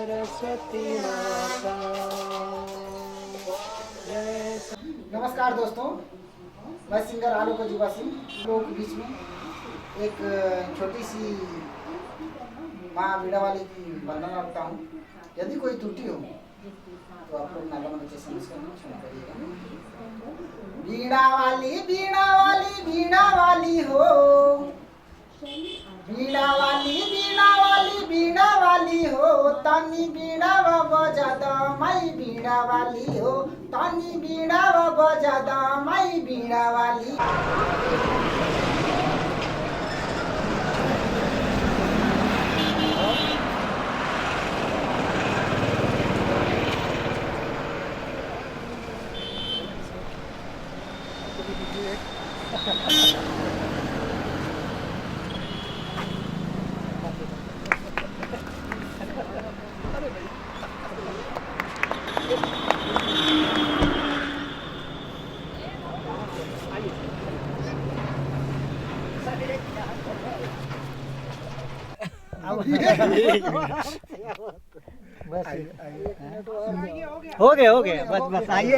सरस्वती माता। नमस्कार दोस्तों, मैं सिंगर आलोक जीवा सिंह लोगों के बीच में एक छोटी सी माँ बीड़ा वाली की वर्णन रखता हूँ। यदि कोई त्रुटि हो तो आप लोग नागा मंच से क्षमा करिएगा। बीड़ा वाली बीड़ा वाली बीड़ा वाली हो, बीड़ा वाली बीड़ा वाली बीड़ा वाली हो, तानी बीड़ा बजादा माई बीड़ा वाली हो, तानी बीड़ा बजादा माई बीड़ा वाली। हो गया बस आइए।